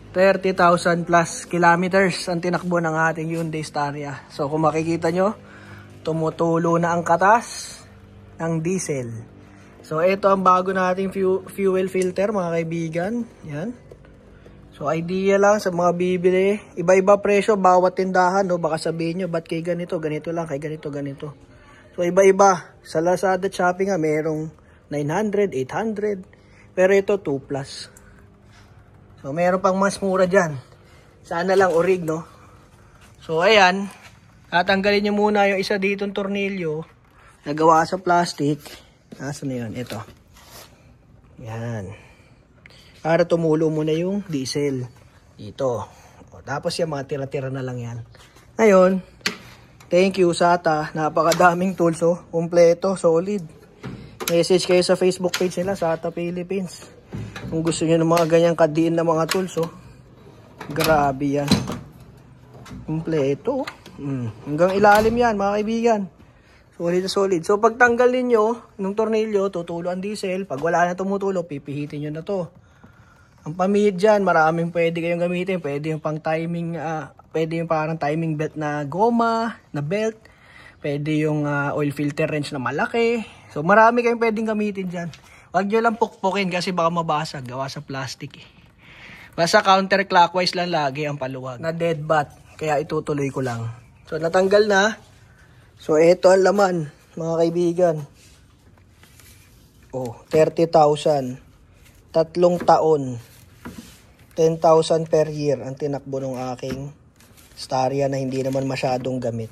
30,000 plus kilometers ang tinakbo ng ating Hyundai Staria. So kung makikita nyo, tumutulo na ang katas ng diesel. So ito ang bago nating fuel filter mga kaibigan. Yan. So idea lang sa mga bibili. Iba-iba presyo bawat tindahan. No? Baka sabihin nyo, ba't kay ganito? Ganito lang, kay ganito, ganito. So iba-iba. Sa Lazada at Shopee nga, merong 900, 800. Pero ito 2 plus. So, meron pang mas mura dyan. Sana lang orig, no? So, ayan. Tatanggalin nyo muna yung isa ditong tornilyo. Nagawa sa plastic. Nasaan na yun? Ito. Yan. Para tumulo muna yung diesel. Dito. O, tapos yung mga tira-tira na lang yan. Ngayon, thank you, SATA. Napakadaming tools, oh. Kompleto, solid. Message kayo sa Facebook page nila, SATA Philippines. Kung gusto niyo ng mga ganyang kadiin na mga tools, oh. Grabe yan. Kompleto. Hanggang ilalim yan, mga kaibigan. Solid na solid. So, pag tanggal ninyo ng tornilyo, tutulo ang diesel. Pag wala na tumutulo, pipihitin nyo na to. Ang pamihit dyan, maraming pwede kayong gamitin. Pwede yung pang timing, pwede yung parang timing belt na goma, na belt. Pwede yung oil filter wrench na malaki. So, marami kayong pwedeng gamitin dyan. Huwag nyo lang pukpukin kasi baka mabasag. Gawa sa plastic eh. Basta counterclockwise lang lagi ang paluwag. Na dead bat. Kaya itutuloy ko lang. So natanggal na. So ito ang laman mga kaibigan. Oh, 30,000. 3 taon. 10,000 per year ang tinakbo ng aking Staria na hindi naman masyadong gamit.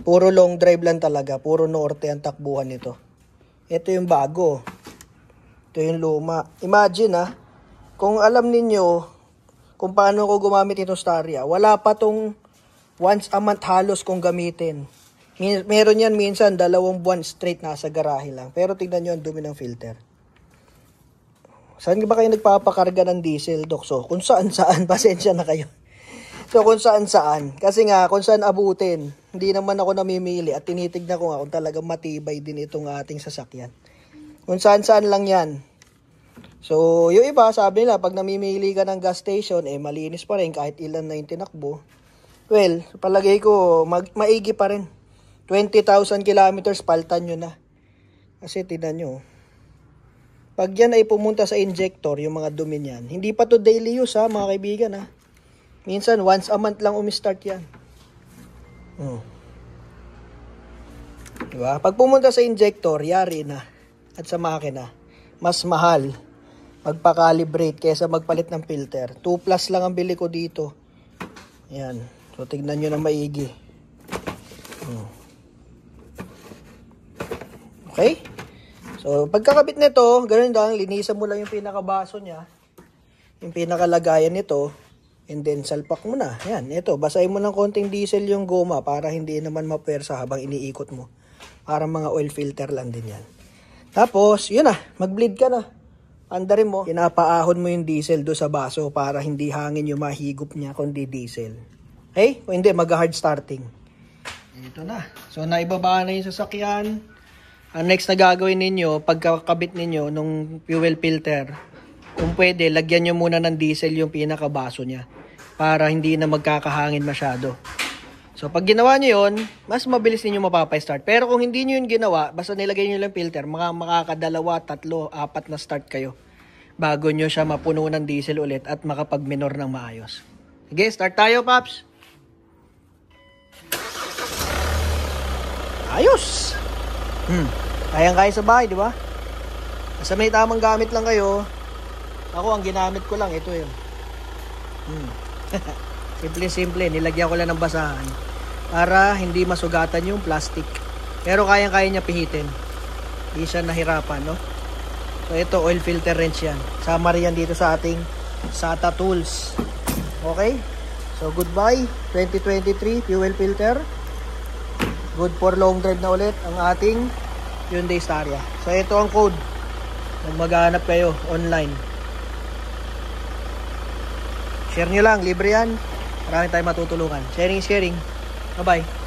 Puro long drive lang talaga. Puro norte ang takbuhan nito. Ito yung bago. Ito yung luma. Imagine kung alam ninyo kung paano ko gumamit itong Staria, wala pa tong once a month halos kung gamitin. Meron yan minsan 2 buwan straight nasa garahe lang. Pero tignan nyo ang dumi ng filter. Saan ba kayo nagpapakarga ng diesel, Dok? So, kung saan-saan, pasensya na kayo. So, kung saan-saan. Kasi nga, kung saan abutin, hindi naman ako namimili at tinitignan ko nga kung talagang matibay din itong ating sasakyan. Kung saan-saan lang yan. So, yung iba, sabi nila, pag namimili ka ng gas station, malinis pa rin kahit ilan na yung tinakbo. Well, palagay ko, maigi pa rin. 20,000 kilometers, paltan nyo na. Kasi, tignan nyo. Pag yan ay pumunta sa injector, yung mga dumi niyan, hindi pa to daily use mga kaibigan Minsan, once a month lang umistart yan. Diba? Pag pumunta sa injector, yari na. At sa makina, mas mahal magpa-calibrate kaysa magpalit ng filter. 2 plus lang ang bili ko dito. Ayan. So, tignan nyo na maigi. Okay? So, pagkakabit nito, ganun lang, linisan mo lang yung pinakabaso niya. Yung pinakalagayan nito. And then, salpak mo na. Ayan, ito. Basahin mo ng konting diesel yung goma para hindi naman mapersa habang iniikot mo. Para mga oil filter lang din yan. Tapos, yun mag-bleed ka na. Andarin mo, pinapaahon mo yung diesel do sa baso para hindi hangin yung mahigop niya kundi diesel. Okay? O hindi, mag-hard starting. Ito na. So, naibaba na yung sasakyan. Ang next na gagawin ninyo, pagkakabit ninyo nung fuel filter, kung pwede, lagyan nyo muna ng diesel yung pinakabaso niya para hindi na magkakahangin masyado. So, pag ginawa nyo yun, mas mabilis ninyo mapapay-start. Pero kung hindi nyo yun ginawa, basta nilagay nyo lang filter, makakadalawa, 3, 4 na start kayo bago nyo siya mapuno ng diesel ulit at makapag-minor ng maayos. Sige, start tayo, Paps! Ayos! Kayang-kaya sa bahay, di ba? Basta may tamang gamit lang kayo. Ako, ang ginamit ko lang, ito yun. Simple-simple, nilagyan ko lang ng basahan para hindi masugatan yung plastic. Pero kayang-kaya niya pihitin. Hindi siya nahirapan, no? So, ito, oil filter wrench yan. Sama rin yan dito sa ating SATA tools. Okay? So, goodbye. 2023 fuel filter. Good for long drive na ulit ang ating Hyundai Staria. So, ito ang code. Maghanap kayo online. Share nyo lang, libre yan. Marami tayong matutulungan. Sharing is caring. Bye-bye.